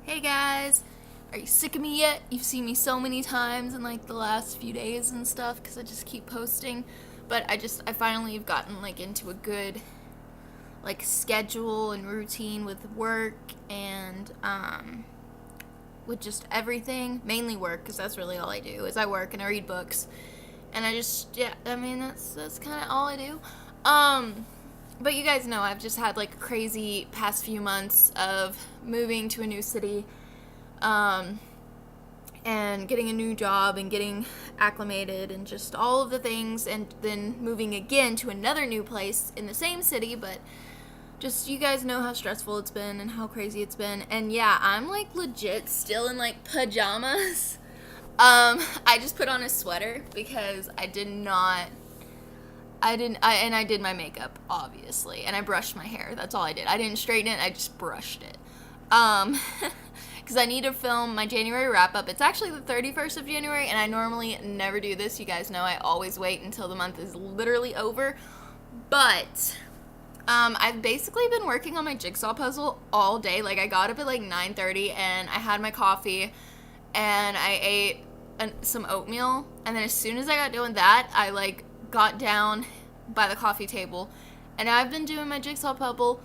Hey guys, are you sick of me yet? You've seen me so many times in like the last few days and stuff because I just keep posting. But I finally have gotten like into a good like schedule and routine with work and with just everything, mainly work because that's really all I do is I work and I read books. And that's kind of all I do. But you guys know I've just had like a crazy past few months of moving to a new city, and getting a new job and getting acclimated and just all of the things, and then moving again to another new place in the same city, but just you guys know how stressful it's been and how crazy it's been. And yeah, I'm like legit still in like pajamas. I just put on a sweater because I did my makeup, obviously, and I brushed my hair. That's all I did. I didn't straighten it, I just brushed it. Because I need to film my January wrap-up. It's actually the 31st of January, and I normally never do this. You guys know I always wait until the month is literally over. But, I've basically been working on my jigsaw puzzle all day. Like, I got up at like 9:30, and I had my coffee, and I ate some oatmeal, and then as soon as I got done with that, I like got down by the coffee table, and I've been doing my jigsaw puzzle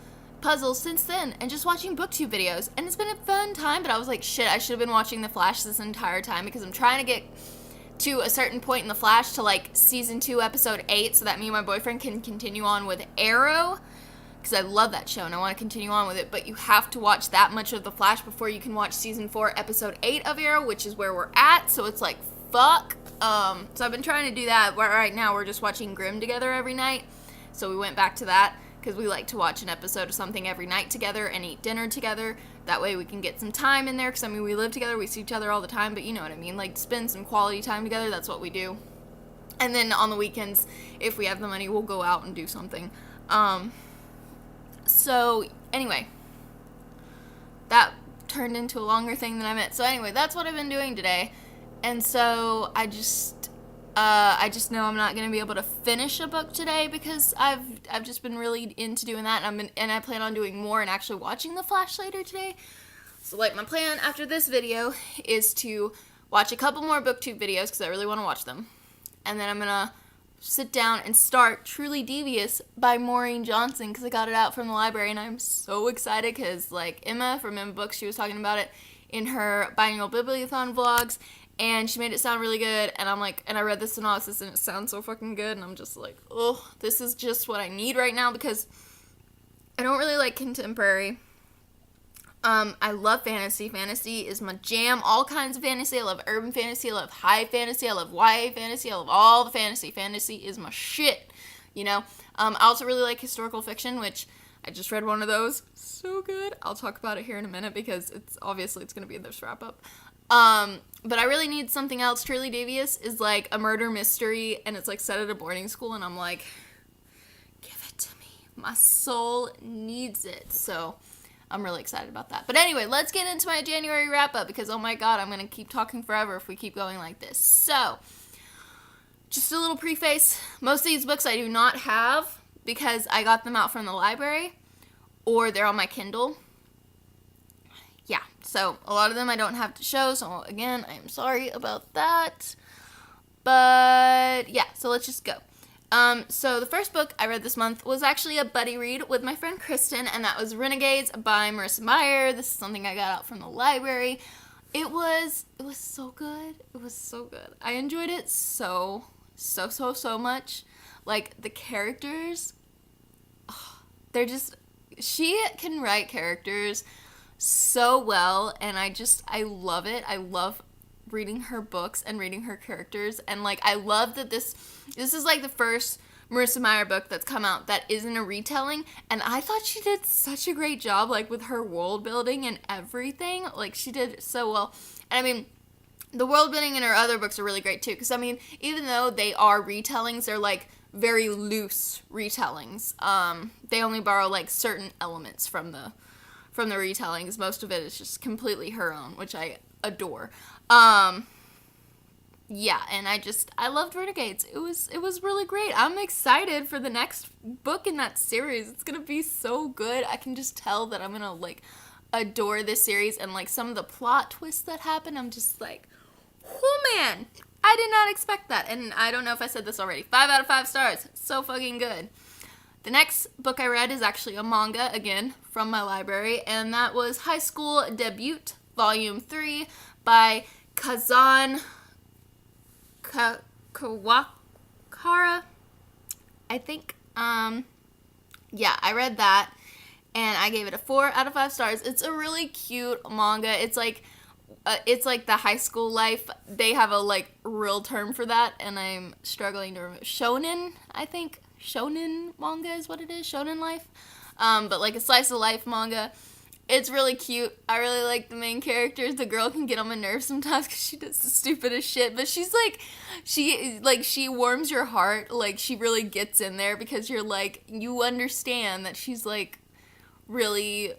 since then and just watching booktube videos, and it's been a fun time. But I was like, shit, I should have been watching The Flash this entire time because I'm trying to get to a certain point in The Flash to like season 2 episode 8 so that me and my boyfriend can continue on with Arrow because I love that show and I want to continue on with it. But you have to watch that much of The Flash before you can watch season 4 episode 8 of Arrow, which is where we're at. So it's like, fuck. So I've been trying to do that. Right now we're just watching Grimm together every night. So we went back to that because we like to watch an episode of something every night together and eat dinner together. That way we can get some time in there because, I mean, we live together, we see each other all the time, but you know what I mean. Like, spend some quality time together, that's what we do. And then on the weekends, if we have the money, we'll go out and do something. So, anyway, that turned into a longer thing than I meant. So anyway, that's what I've been doing today. And so I just know I'm not going to be able to finish a book today because I've just been really into doing that, and I plan on doing more and actually watching The Flash later today. So like my plan after this video is to watch a couple more booktube videos because I really want to watch them. And then I'm going to sit down and start Truly Devious by Maureen Johnson because I got it out from the library, and I'm so excited because like Emma from Emma Books, she was talking about it in her biannual bibliothon vlogs, and she made it sound really good, and I'm like, and I read the synopsis and it sounds so fucking good, and I'm just like, oh, this is just what I need right now because I don't really like contemporary. I love fantasy. Fantasy is my jam. All kinds of fantasy. I love urban fantasy. I love high fantasy. I love YA fantasy. I love all the fantasy. Fantasy is my shit, you know? I also really like historical fiction, which I just read one of those. So good. I'll talk about it here in a minute because it's going to be in this wrap up. But I really need something else. Truly Devious is like a murder mystery, and it's like set at a boarding school, and I'm like, give it to me. My soul needs it. So I'm really excited about that. But anyway, let's get into my January wrap up because, oh my god, I'm going to keep talking forever if we keep going like this. So, just a little preface. Most of these books I do not have because I got them out from the library or they're on my Kindle. Yeah, so a lot of them I don't have to show, so again, I am sorry about that. But yeah, so let's just go. So the first book I read this month was actually a buddy read with my friend Kristen, and that was Renegades by Marissa Meyer. This is something I got out from the library. It was so good. It was so good. I enjoyed it so much. Like, the characters, they're just, she can write characters so well, and I love it. I love reading her books and reading her characters, and like I love that this is like the first Marissa Meyer book that's come out that isn't a retelling, and I thought she did such a great job like with her world building and everything. Like, she did so well. And I mean, the world building in her other books are really great too, because I mean, even though they are retellings, they're like very loose retellings. They only borrow like certain elements from the retellings. Most of it is just completely her own, which I adore. Yeah, and I loved Renegades. It was really great. I'm excited for the next book in that series. It's gonna be so good. I can just tell that I'm gonna like adore this series, and like some of the plot twists that happen, I'm just like, oh man, I did not expect that. And I don't know if I said this already. 5 out of 5 stars. So fucking good. The next book I read is actually a manga, again, from my library, and that was High School Debut, Volume 3, by Kazan Kawakara, I think. Yeah, I read that, and I gave it a 4 out of 5 stars. It's a really cute manga. It's like the high school life. They have a, like, real term for that, and I'm struggling to remember. Shonen, I think. Shonen manga is what it is. Shonen life. But, like, a slice of life manga. It's really cute. I really like the main characters. The girl can get on my nerves sometimes because she does the stupidest shit. But she's like, she warms your heart. Like, she really gets in there because you're like, you understand that she's, like, really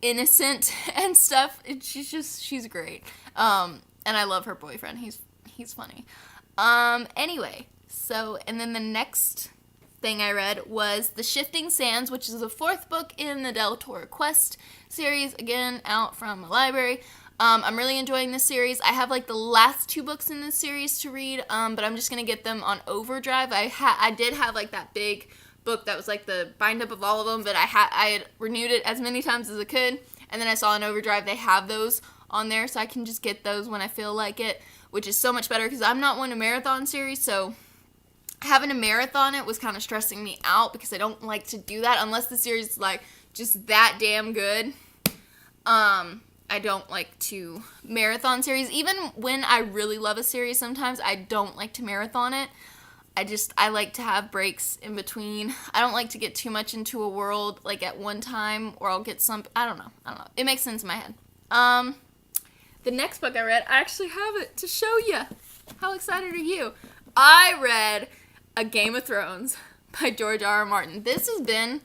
innocent and stuff. And she's great. And I love her boyfriend. He's funny. Anyway, so, and then the next thing I read was The Shifting Sands, which is the 4th book in the Del Toro Quest series, again, out from the library. I'm really enjoying this series. I have, like, the last 2 books in this series to read, but I'm just going to get them on overdrive. I did have, like, that big book that was, like, the bind-up of all of them, but I had renewed it as many times as I could, and then I saw on overdrive they have those on there, so I can just get those when I feel like it, which is so much better, because I'm not one to marathon series, so having a marathon it was kind of stressing me out because I don't like to do that unless the series is like just that damn good. I don't like to marathon series. Even when I really love a series, sometimes I don't like to marathon it. I like to have breaks in between. I don't like to get too much into a world like at one time, or I'll get I don't know. It makes sense in my head. The next book I read, I actually have it to show you. How excited are you? I read A Game of Thrones by George R. R. Martin. This has been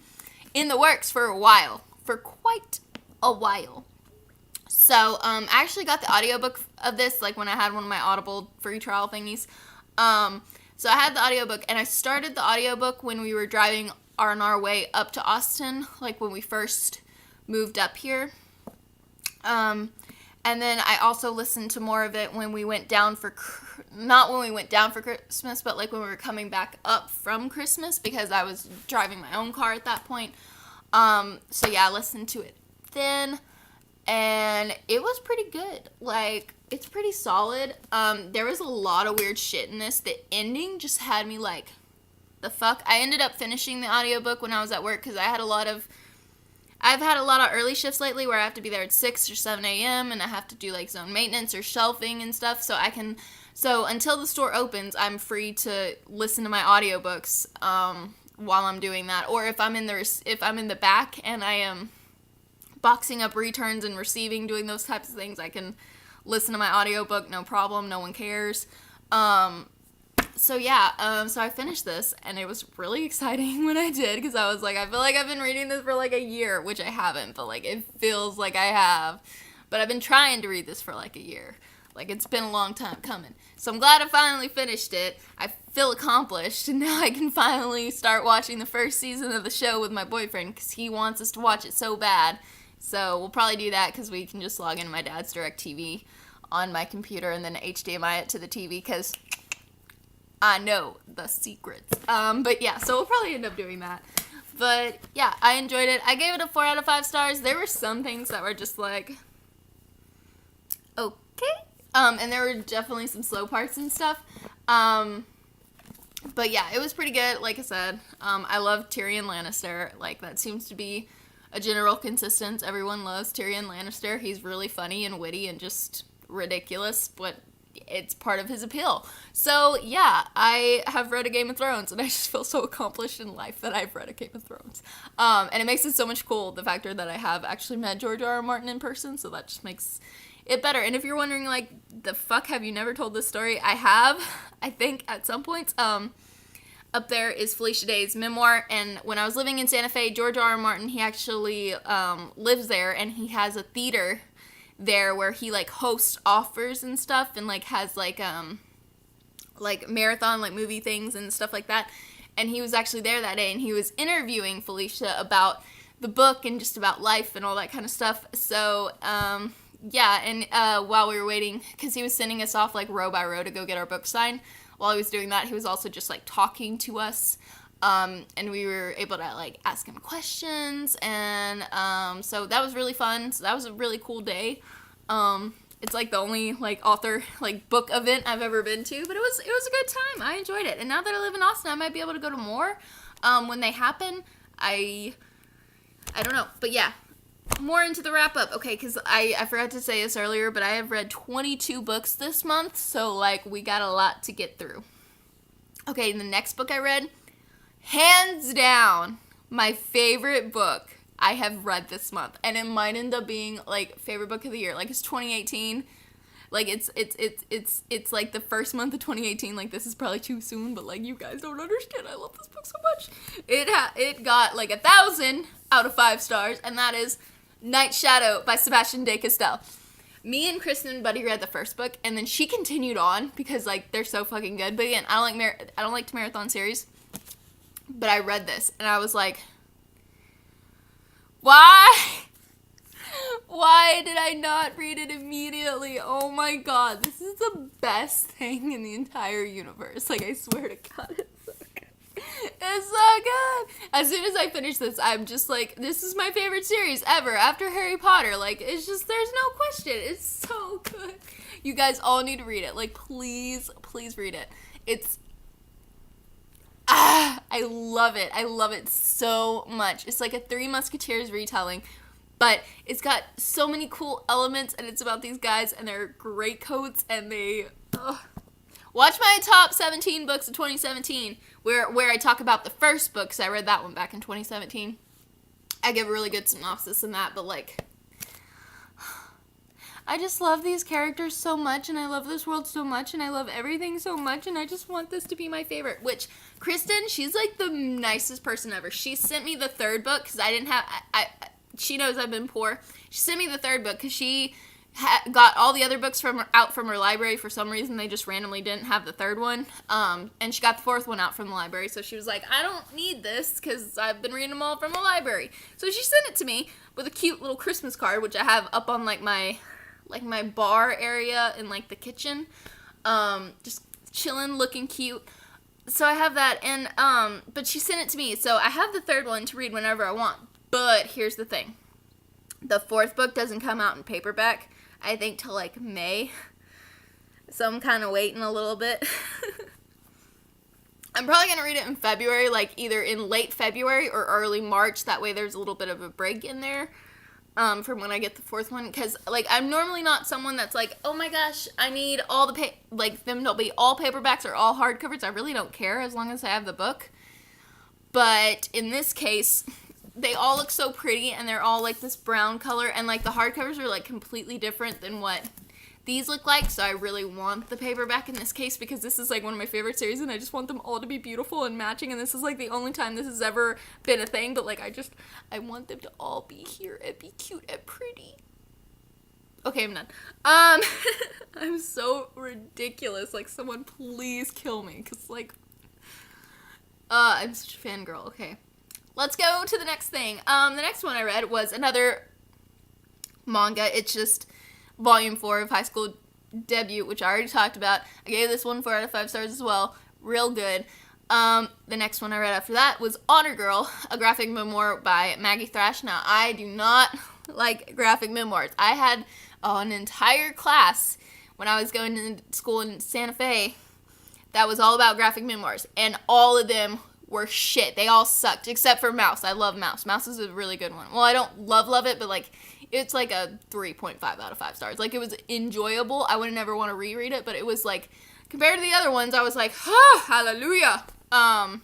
in the works for a while. For quite a while. So, I actually got the audiobook of this, like, when I had one of my Audible free trial thingies. So I had the audiobook, and I started the audiobook when we were driving on our way up to Austin, like, when we first moved up here. And then I also listened to more of it when we went down for, not when we went down for Christmas, but like when we were coming back up from Christmas, because I was driving my own car at that point. So yeah, I listened to it then, and it was pretty good. Like, it's pretty solid. There was a lot of weird shit in this. The ending just had me like, the fuck? I ended up finishing the audiobook when I was at work, because I've had a lot of early shifts lately where I have to be there at 6 or 7 a.m. and I have to do like zone maintenance or shelving and stuff. So until the store opens, I'm free to listen to my audiobooks while I'm doing that. Or if I'm in the back and I am boxing up returns and receiving, doing those types of things, I can listen to my audiobook, no problem, no one cares. So I finished this, and it was really exciting when I did, because I was like, I feel like I've been reading this for like a year, which I haven't, but like it feels like I have. But I've been trying to read this for like a year. Like, it's been a long time coming. So I'm glad I finally finished it. I feel accomplished, and now I can finally start watching the first season of the show with my boyfriend, because he wants us to watch it so bad. So we'll probably do that, because we can just log into my dad's DirecTV on my computer and then HDMI it to the TV, because I know the secrets. But yeah, so we'll probably end up doing that. But yeah, I enjoyed it. I gave it a 4 out of 5 stars. There were some things that were just like, okay. And there were definitely some slow parts and stuff. But yeah, it was pretty good. Like I said, I love Tyrion Lannister. Like, that seems to be a general consistency. Everyone loves Tyrion Lannister. He's really funny and witty and just ridiculous, but it's part of his appeal. So yeah, I have read A Game of Thrones, and I just feel so accomplished in life that I've read A Game of Thrones. And it makes it so much cool, the factor that I have actually met George R. R. Martin in person, so that just makes it better. And if you're wondering, like, the fuck have you never told this story? I have, I think, at some points. Up there is Felicia Day's memoir, and when I was living in Santa Fe, George R. R. Martin, he actually lives there, and he has a theater there where he like hosts offers and stuff, and like has like marathon like movie things and stuff like that. And he was actually there that day, and he was interviewing Felicia about the book and just about life and all that kind of stuff. So, yeah, and while we were waiting, because he was sending us off, like, row by row to go get our book signed, while he was doing that, he was also just, like, talking to us, and we were able to, like, ask him questions, and so that was really fun. So that was a really cool day. It's, like, the only, like, author, like, book event I've ever been to, but it was a good time. I enjoyed it, and now that I live in Austin, I might be able to go to more when they happen. I don't know, but yeah, more into the wrap up. Okay, because I forgot to say this earlier, but I have read 22 books this month, so, like, we got a lot to get through. Okay, the next book I read, hands down, my favorite book I have read this month, and it might end up being, like, favorite book of the year. Like, it's 2018. Like, it's like the first month of 2018. Like, this is probably too soon, but, like, you guys don't understand. I love this book so much. It got, like, 1,000 out of 5 stars, and that is Night Shadow by Sebastian de Castell. Me and Kristen and Buddy read the first book, and then she continued on because, like, they're so fucking good. But again, I don't like to marathon series, but I read this, and I was like, why did I not read it immediately? Oh my god, this is the best thing in the entire universe. Like, I swear to God, it's so good. It's so good. As soon as I finish this, I'm just like, this is my favorite series ever after Harry Potter. Like, it's just, there's no question. It's so good. You guys all need to read it. Like, please read it. I love it. I love it so much. It's like a Three Musketeers retelling, but it's got so many cool elements, and it's about these guys and their greatcoats, and they... Watch my top 17 books of 2017, where I talk about the first book, because I read that one back in 2017. I give a really good synopsis in that, but, like... I just love these characters so much, and I love this world so much, and I love everything so much, and I just want this to be my favorite. Which, Kristen, she's, like, the nicest person ever. She sent me the third book, because I didn't have... she knows I've been poor. She sent me the third book, because she got all the other books out from her library. For some reason, they just randomly didn't have the third one. And she got the fourth one out from the library, so she was like, I don't need this, because I've been reading them all from the library. So she sent it to me with a cute little Christmas card, which I have up on, like, my bar area in, like, the kitchen, just chilling, looking cute. So I have that, and, but she sent it to me, so I have the third one to read whenever I want. But here's the thing. The fourth book doesn't come out in paperback, I think, till, like, May. So I'm kind of waiting a little bit. I'm probably going to read it in February, like, either in late February or early March. That way there's a little bit of a break in there. From when I get the fourth one, because, like, I'm normally not someone that's like, oh my gosh, I need all the them to be all paperbacks or all hardcovers. I really don't care as long as I have the book. But in this case, they all look so pretty, and they're all, like, this brown color, and, like, the hardcovers are, like, completely different than what these look like, so I really want the paperback in this case, because this is, like, one of my favorite series, and I just want them all to be beautiful and matching, and this is, like, the only time this has ever been a thing, but, like, I want them to all be here and be cute and pretty. Okay, I'm done. I'm so ridiculous. Like, someone please kill me, because, like, I'm such a fangirl. Okay. Let's go to the next thing. The next one I read was another manga. It's just Volume 4 of High School Debut, which I already talked about. I gave this one 4 out of 5 stars as well. Real good. The next one I read after that was Honor Girl, a graphic memoir by Maggie Thrash. Now, I do not like graphic memoirs. I had an entire class when I was going to school in Santa Fe that was all about graphic memoirs, and all of them were shit. They all sucked, except for Mouse. I love Mouse. Mouse is a really good one. Well, I don't love it, but, like, it's like a 3.5 out of 5 stars. Like, it was enjoyable. I would never want to reread it, but it was, like, compared to the other ones, I was like, hallelujah. Because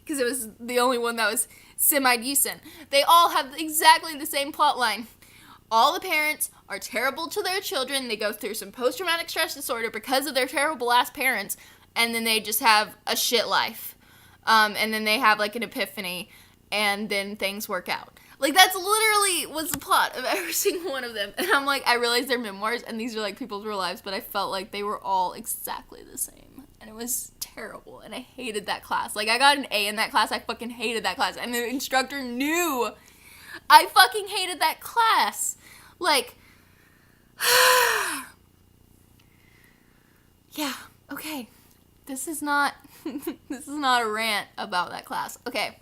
it was the only one that was semi-decent. They all have exactly the same plot line. All the parents are terrible to their children. They go through some post-traumatic stress disorder because of their terrible-ass parents, and then they just have a shit life. And then they have, like, an epiphany, and then things work out. Like, that's literally was the plot of every single one of them. And I'm like, I realize they're memoirs, and these are, like, people's real lives, but I felt like they were all exactly the same. And it was terrible. terrible, and I hated that class. Like, I got an A in that class. I fucking hated that class, and the instructor knew I fucking hated that class. Like, yeah, okay. This is not a rant about that class. Okay.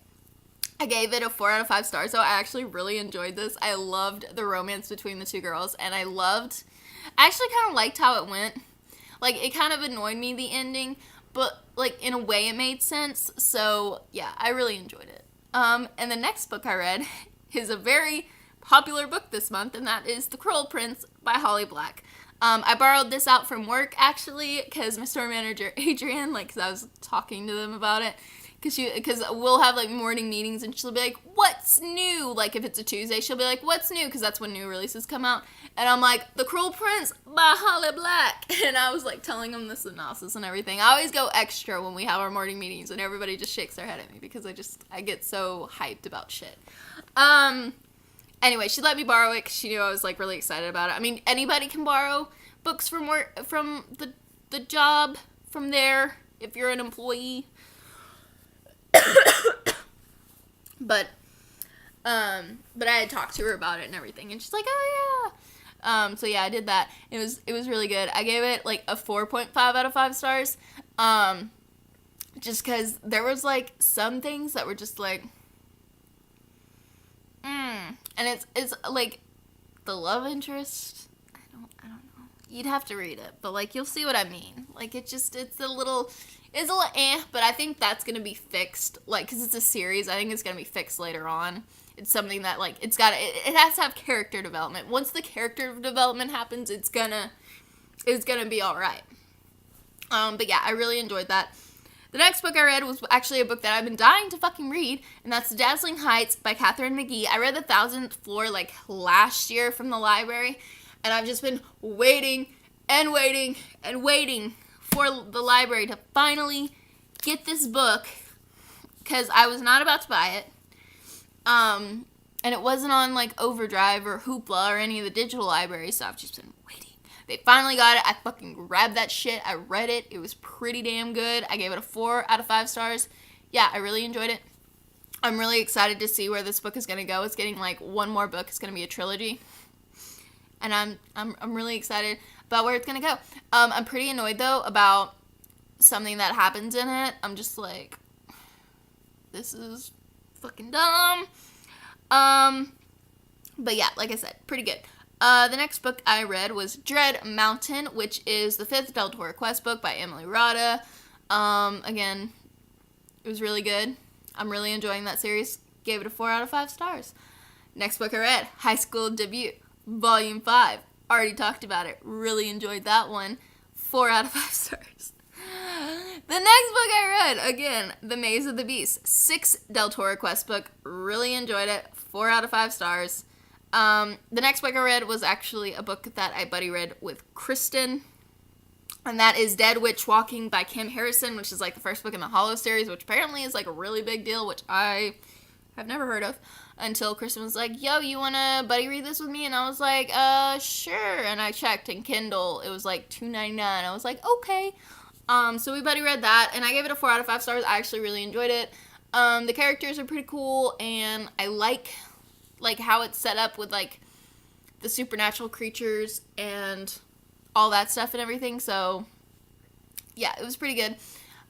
I gave it a 4 out of 5 stars, so I actually really enjoyed this. I loved the romance between the two girls, and I actually kind of liked how it went. Like, it kind of annoyed me, the ending, but, like, in a way it made sense. So, yeah, I really enjoyed it. And the next book I read is a very popular book this month, and that is The Cruel Prince by Holly Black. I borrowed this out from work, actually, because my store manager, Adrienne, like, because I was talking to them about it, because we'll have, like, morning meetings, and she'll be like, what's new? Like, if it's a Tuesday, she'll be like, what's new? Because that's when new releases come out. And I'm like, The Cruel Prince by Holly Black. And I was, like, telling them the synopsis and everything. I always go extra when we have our morning meetings, and everybody just shakes their head at me, because I get so hyped about shit. Anyway, she let me borrow it because she knew I was, like, really excited about it. I mean, anybody can borrow books from the job, from there, if you're an employee. But I had talked to her about it and everything, and she's like, oh yeah. So yeah, I did that. It was really good. I gave it like a 4.5 out of 5 stars. Just because there was like some things that were just like, and it's like the love interest. I don't know. You'd have to read it, but like you'll see what I mean. Like it's a little but I think that's gonna be fixed. Like, cause it's a series, I think it's gonna be fixed later on. It's something that like it has to have character development. Once the character development happens, it's gonna be all right. But yeah, I really enjoyed that. The next book I read was actually a book that I've been dying to fucking read, and that's The Dazzling Heights by Katherine McGee. I read The 1000th Floor like last year from the library, and I've just been waiting and waiting and waiting for the library to finally get this book, because I was not about to buy it. And it wasn't on like Overdrive or Hoopla or any of the digital libraries, so I've just been waiting. They finally got it. I fucking grabbed that shit. I read it. It was pretty damn good. I gave it a 4 out of 5 stars. Yeah, I really enjoyed it. I'm really excited to see where this book is going to go. It's getting like one more book. It's going to be a trilogy. And I'm really excited about where it's going to go. I'm pretty annoyed though about something that happens in it. I'm just like, this is fucking dumb. But yeah, like I said, pretty good. The next book I read was Dread Mountain, which is the 5th Deltora Quest book by Emily Rada. Again, it was really good. I'm really enjoying that series. Gave it a 4 out of 5 stars. Next book I read, High School Debut, Volume 5. Already talked about it. Really enjoyed that one. 4 out of 5 stars. The next book I read, again, The Maze of the Beast. 6th Deltora Quest book. Really enjoyed it. 4 out of 5 stars. The next book I read was actually a book that I buddy read with Kristen, and that is Dead Witch Walking by Kim Harrison, which is like the first book in the Hollow series, which apparently is like a really big deal, which I have never heard of until Kristen was like, yo, you wanna buddy read this with me? And I was like, sure. And I checked, and Kindle, it was like $2.99. I was like, okay. So we buddy read that, and I gave it a 4 out of 5 stars. I actually really enjoyed it. The characters are pretty cool, and I like how it's set up with like the supernatural creatures and all that stuff and everything. So yeah, it was pretty good.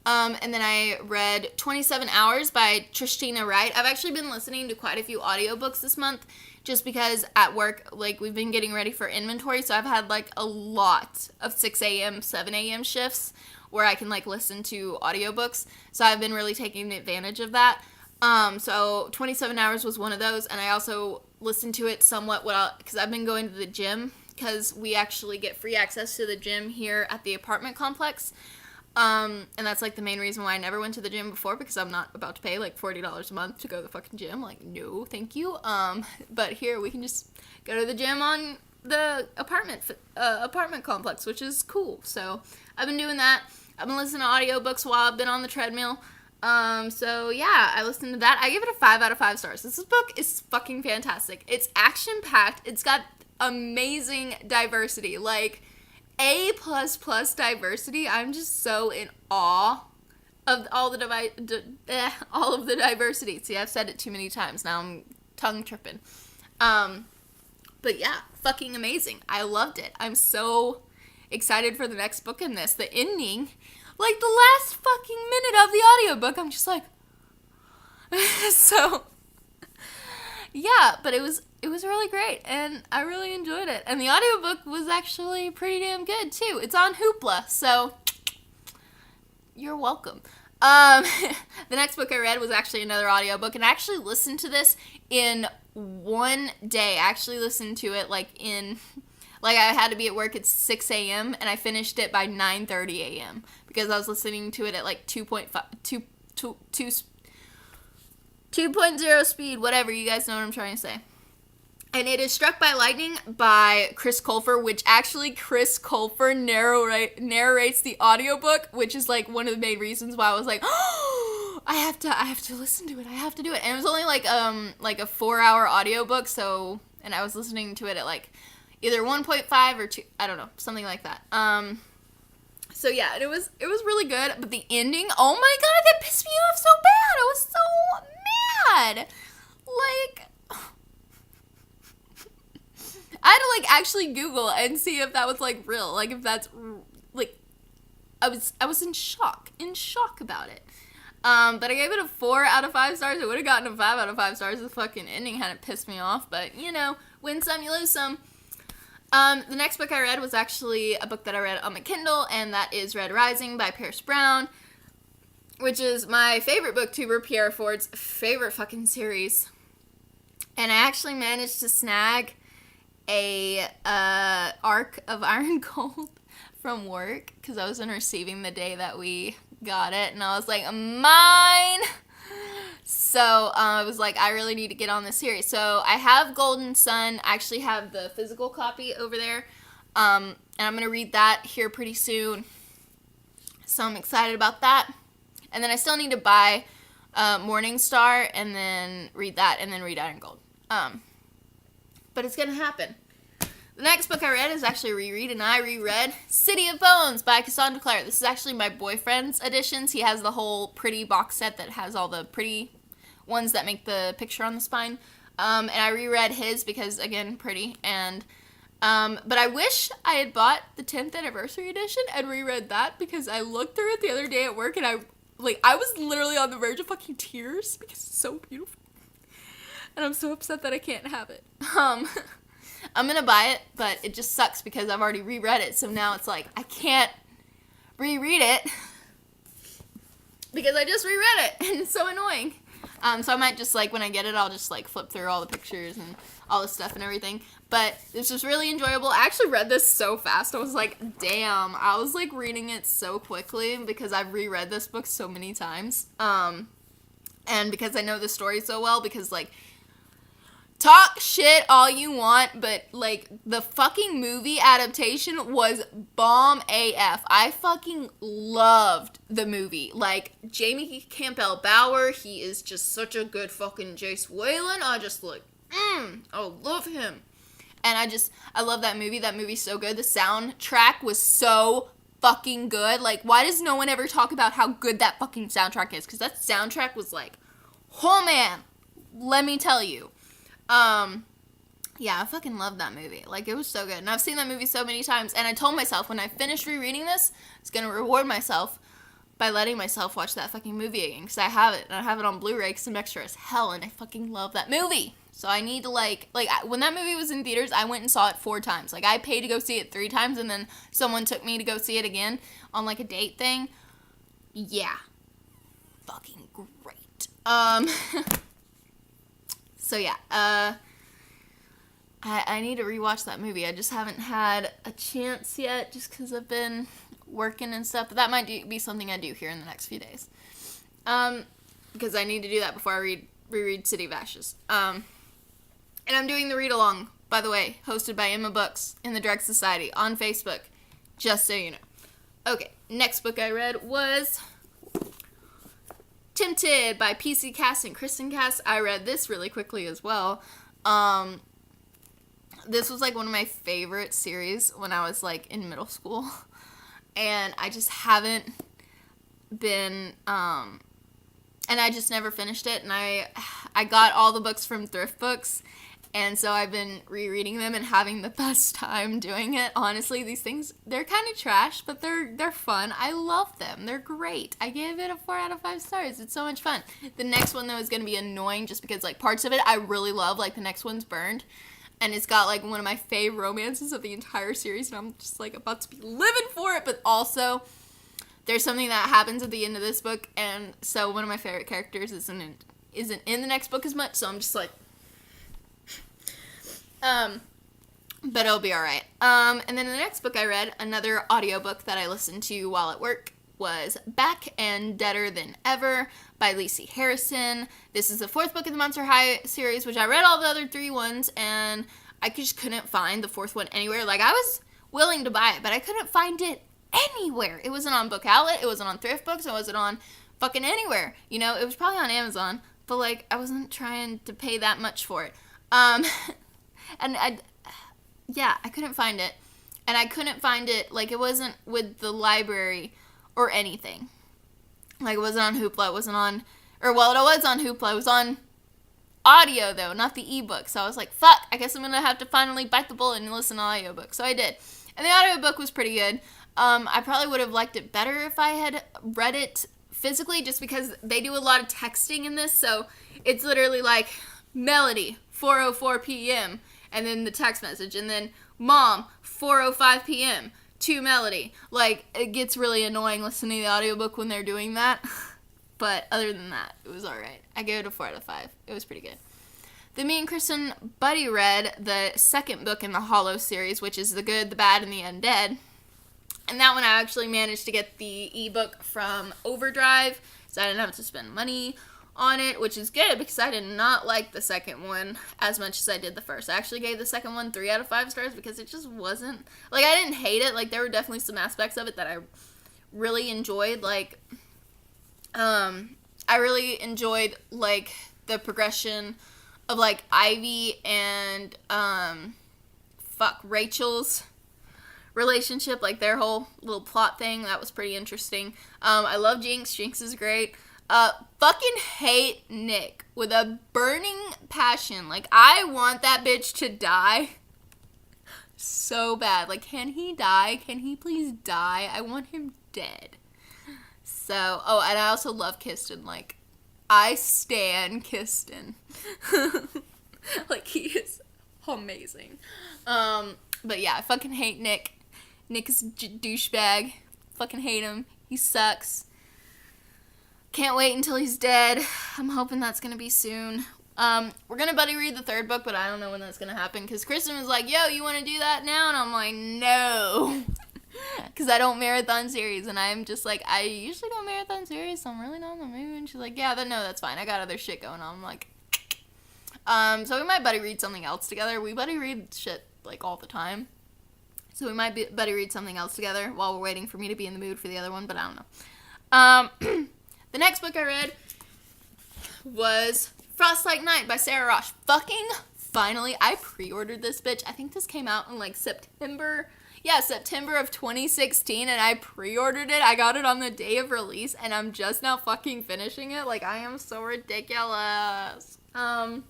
And then I read 27 Hours by Tristina Wright. I've actually been listening to quite a few audiobooks this month just because at work, like, we've been getting ready for inventory, so I've had like a lot of 6 a.m., 7 a.m. shifts where I can like listen to audiobooks. So I've been really taking advantage of that. So 27 Hours was one of those, and I also listened to it somewhat because I've been going to the gym, because we actually get free access to the gym here at the apartment complex, and that's like the main reason why I never went to the gym before, because I'm not about to pay like $40 a month to go to the fucking gym. Like, no, thank you. But here we can just go to the gym on the apartment complex, which is cool. So I've been doing that. I've been listening to audiobooks while I've been on the treadmill. So yeah, I listened to that. I give it a 5 out of 5 stars. This book is fucking fantastic. It's action-packed. It's got amazing diversity. Like, A++ diversity. I'm just so in awe of all all of the diversity. See, I've said it too many times. Now I'm tongue tripping. But yeah, fucking amazing. I loved it. I'm so excited for the next book in this. The ending, like the last fucking minute of the audiobook, I'm just like, so yeah, but it was really great, and I really enjoyed it. And the audiobook was actually pretty damn good too. It's on Hoopla, so you're welcome. The next book I read was actually another audiobook, and I actually listened to this in one day. I actually listened to it I had to be at work at 6 a.m. and I finished it by 9:30 a.m. because I was listening to it at like 2.0 speed, whatever, you guys know what I'm trying to say. And it is Struck by Lightning by Chris Colfer, which actually Chris Colfer narrates the audiobook, which is like one of the main reasons why I was like, oh, I have to listen to it. I have to do it. And it was only like a 4-hour audiobook, so, and I was listening to it at like either 1.5 or 2, I don't know, something like that. So yeah, it was really good, but the ending, oh my god, that pissed me off so bad. I was so mad. Like, I had to like actually Google and see if that was like real, like if that's like, I was in shock about it. But I gave it a 4 out of 5 stars. I would have gotten a 5 out of 5 stars. The fucking ending hadn't pissed me off, but you know, win some, you lose some. The next book I read was actually a book that I read on my Kindle, and that is Red Rising by Pierce Brown, which is my favorite booktuber, Pierre Ford's favorite fucking series. And I actually managed to snag a arc of Iron Gold from work because I was in receiving the day that we got it, and I was like, mine. So I was like, I really need to get on this series. So I have Golden Sun. I actually have the physical copy over there, and I'm gonna read that here pretty soon. So I'm excited about that. And then I still need to buy Morning Star and then read that and then read Iron Gold. But it's gonna happen. The next book I read is actually a reread, and I reread City of Bones by Cassandra Clare. This is actually my boyfriend's editions. He has the whole pretty box set that has all the pretty ones that make the picture on the spine. And I reread his because, again, pretty. And but I wish I had bought the 10th anniversary edition and reread that because I looked through it the other day at work, and I was literally on the verge of fucking tears because it's so beautiful. And I'm so upset that I can't have it. I'm gonna buy it, but it just sucks because I've already reread it, so now it's like I can't reread it because I just reread it, and it's so annoying. So I might just, like, when I get it, I'll just, like, flip through all the pictures and all the stuff and everything. But this was really enjoyable. I actually read this so fast. I was like, damn. I was, like, reading it so quickly because I've reread this book so many times. And because I know the story so well, because, like, talk shit all you want, but, like, the fucking movie adaptation was bomb AF. I fucking loved the movie. Like, Jamie Campbell Bower, he is just such a good fucking Jace Whalen. I just, like, I love him. And I love that movie. That movie's so good. The soundtrack was so fucking good. Like, why does no one ever talk about how good that fucking soundtrack is? Because that soundtrack was like, oh man, let me tell you. Yeah, I fucking love that movie. Like, it was so good. And I've seen that movie so many times. And I told myself when I finished rereading this, I was going to reward myself by letting myself watch that fucking movie again. Because I have it. And I have it on Blu-ray because I'm extra as hell. And I fucking love that movie. So I need to, like, when that movie was in theaters, I went and saw it 4 times. Like, I paid to go see it 3 times. And then someone took me to go see it again on, like, a date thing. Yeah. Fucking great. So yeah, I need to rewatch that movie. I just haven't had a chance yet just because I've been working and stuff. But that might be something I do here in the next few days. Because I need to do that before I reread City of Ashes. And I'm doing the read-along, by the way, hosted by Emma Books in the Dreg Society on Facebook, just so you know. Okay, next book I read was Tempted by PC Cast and Kristen Cast. I read this really quickly as well. This was like one of my favorite series when I was like in middle school. And I just haven't been, and I just never finished it, and I got all the books from Thrift Books, and so I've been rereading them and having the best time doing it. Honestly, these things, they're kind of trash, but they're fun. I love them. They're great. I gave it a 4 out of 5 stars. It's so much fun. The next one, though, is going to be annoying just because, like, parts of it I really love. Like, the next one's Burned, and it's got, like, one of my fave romances of the entire series, and I'm just, like, about to be living for it, but also there's something that happens at the end of this book, and so one of my favorite characters isn't in the next book as much, so I'm just like, but it'll be alright. And then the next book I read, another audiobook that I listened to while at work, was Back and Deader Than Ever by Lacey Harrison. This is the 4th book in the Monster High series, which I read all the other 3 ones, and I just couldn't find the 4th one anywhere. Like, I was willing to buy it, but I couldn't find it anywhere. It wasn't on Book Outlet, it wasn't on Thrift Books, it wasn't on fucking anywhere. You know, it was probably on Amazon, but, like, I wasn't trying to pay that much for it. And I couldn't find it. And I couldn't find it, like, it wasn't with the library or anything. Like, it wasn't on Hoopla, it wasn't on, or, well, it was on Hoopla, it was on audio, though, not the ebook. So I was like, fuck, I guess I'm gonna have to finally bite the bullet and listen to audiobook. So I did. And the audiobook was pretty good. I probably would have liked it better if I had read it physically, just because they do a lot of texting in this, so it's literally like, Melody, 4:04 p.m., and then the text message, and then Mom, 4:05 p.m., to Melody. Like, it gets really annoying listening to the audiobook when they're doing that, but other than that, it was alright. I gave it a 4 out of 5. It was pretty good. Then me and Kristen buddy read the 2nd book in the Hollow series, which is The Good, the Bad, and the Undead. And that one I actually managed to get the ebook from Overdrive, so I didn't have to spend money on it, which is good because I did not like the 2nd one as much as I did the first. I actually gave the 2nd one 3 out of 5 stars because it just wasn't, like, I didn't hate it. Like, there were definitely some aspects of it that I really enjoyed. Like, I really enjoyed, like, the progression of, like, Ivy and, Rachel's relationship, like, their whole little plot thing. That was pretty interesting. I love Jinx. Jinx is great. Fucking hate Nick with a burning passion. Like, I want that bitch to die so bad. Like, can he die? Can he please die? I want him dead. So, oh, and I also love Kiston. Like, I stan Kiston. Like, he is amazing. But yeah, I fucking hate Nick. Nick is a douchebag. Fucking hate him. He sucks. Can't wait until he's dead. I'm hoping that's gonna be soon. We're gonna buddy read the 3rd book, but I don't know when that's gonna happen, because Kristen was like, yo, you want to do that now? And I'm like, no. Because I don't marathon series, and I'm just like, I usually don't marathon series, so I'm really not in the mood. And she's like, yeah, no, that's fine. I got other shit going on. I'm like, so we might buddy read something else together. We buddy read shit, like, all the time. So we might buddy read something else together while we're waiting for me to be in the mood for the other one, but I don't know. The next book I read was Frostlike Night by Sarah Rosh. Fucking finally, I pre-ordered this bitch. I think this came out in, like, September of 2016, and I pre-ordered it. I got it on the day of release, and I'm just now fucking finishing it. Like, I am so ridiculous. But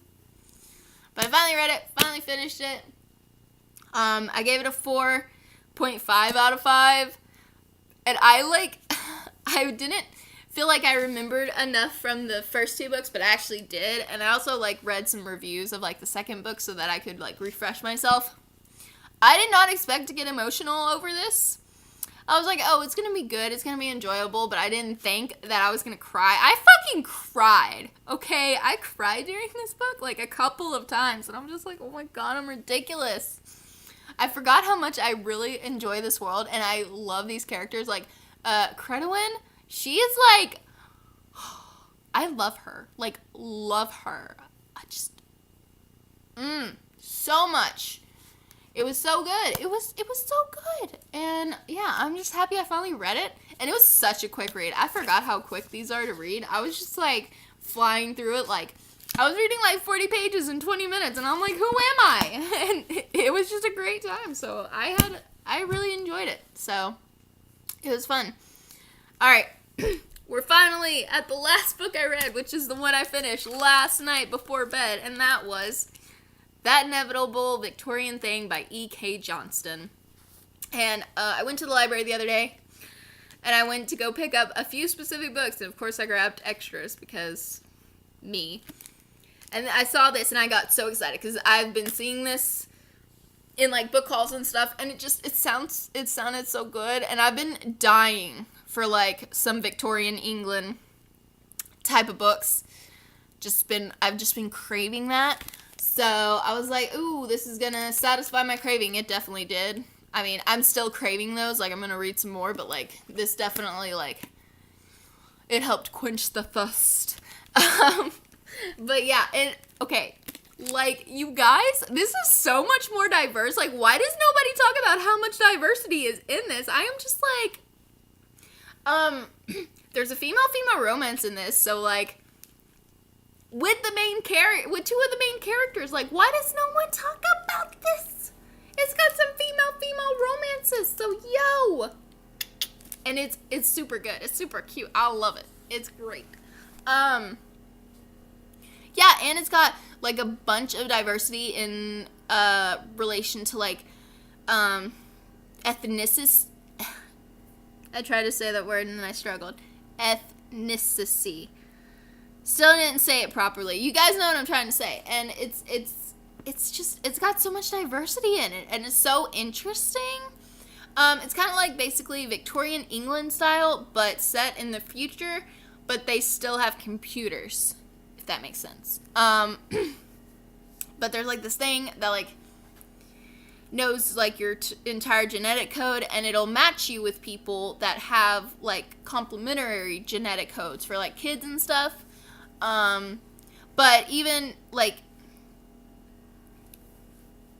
I finally read it, finally finished it. I gave it a 4.5 out of 5, and I didn't feel like I remembered enough from the first 2 books, but I actually did, and I also, like, read some reviews of, like, the 2nd book so that I could, like, refresh myself. I did not expect to get emotional over this. I was like, oh, it's gonna be good, it's gonna be enjoyable, but I didn't think that I was gonna cry. I fucking cried, okay? I cried during this book, like, a couple of times, and I'm just like, oh my god, I'm ridiculous. I forgot how much I really enjoy this world, and I love these characters. Like, Credowin, she is like, I love her. Like, love her. I just, so much. It was so good. It was so good. And yeah, I'm just happy I finally read it. And it was such a quick read. I forgot how quick these are to read. I was just like flying through it. Like, I was reading like 40 pages in 20 minutes, and I'm like, who am I? And it was just a great time. So I really enjoyed it. So it was fun. All right. we're finally at the last book I read, which is the one I finished last night before bed, and that was That Inevitable Victorian Thing by E.K. Johnston. And I went to the library the other day, and I went to go pick up a few specific books, and of course I grabbed extras because me. And I saw this, and I got so excited because I've been seeing this in like book hauls and stuff, and it sounded so good, and I've been dying for like some Victorian England type of books. I've just been craving that. So I was like, ooh, this is gonna satisfy my craving. It definitely did. I mean, I'm still craving those. Like, I'm gonna read some more, but like this definitely like it helped quench the thirst. But yeah, okay. Like, you guys, this is so much more diverse. Like, why does nobody talk about how much diversity is in this? I am just like, there's a female romance in this, so like, with two of the main characters, like, why does no one talk about this? It's got some female romances, so yo! And it's super good. It's super cute. I love it. It's great. Yeah, and it's got like a bunch of diversity in relation to like ethnicity. I tried to say that word and then I struggled. Ethnicity. Still didn't say it properly. You guys know what I'm trying to say. And it's got so much diversity in it, and it's so interesting. It's kind of like basically Victorian England style, but set in the future, but they still have computers, if that makes sense. But there's like this thing that like knows like your entire genetic code, and it'll match you with people that have like complementary genetic codes for like kids and stuff. But even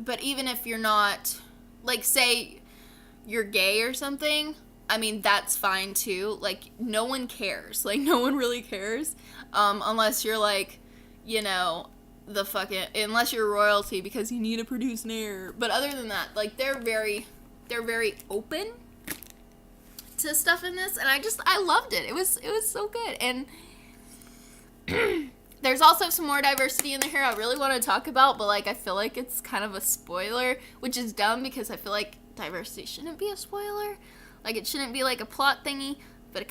if you're not, like, say you're gay or something, I mean, that's fine too. Like, no one cares. Like, no one really cares. Unless you're like, you know, unless you're royalty because you need to produce an heir. But other than that, like, they're very open to stuff in this, and I loved it. It was so good. And there's also some more diversity in here I really want to talk about, but like I feel like it's kind of a spoiler, which is dumb because I feel like diversity shouldn't be a spoiler. Like, it shouldn't be like a plot thingy, but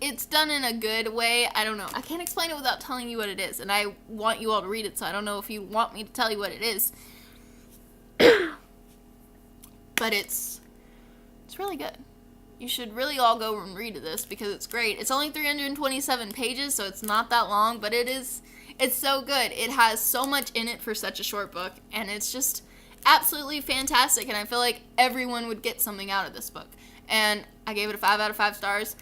it's done in a good way. I don't know. I can't explain it without telling you what it is, and I want you all to read it, so I don't know if you want me to tell you what it is. But it's really good. You should really all go and read this because it's great. It's only 327 pages, so it's not that long, but it's so good. It has so much in it for such a short book, and it's just absolutely fantastic, and I feel like everyone would get something out of this book. And I gave it a 5 out of 5 stars.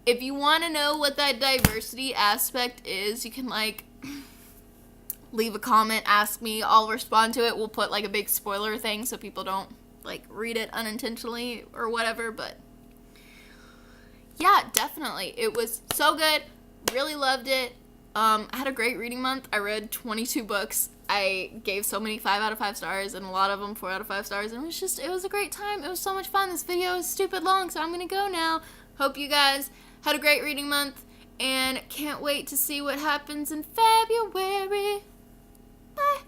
If you want to know what that diversity aspect is, you can like leave a comment, ask me, I'll respond to it. We'll put like a big spoiler thing so people don't like read it unintentionally or whatever, but yeah, definitely. It was so good. Really loved it. I had a great reading month. I read 22 books. I gave so many 5 out of 5 stars, and a lot of them 4 out of 5 stars. And it was a great time. It was so much fun. This video is stupid long, so I'm going to go now. Hope you guys had a great reading month, and can't wait to see what happens in February. Bye.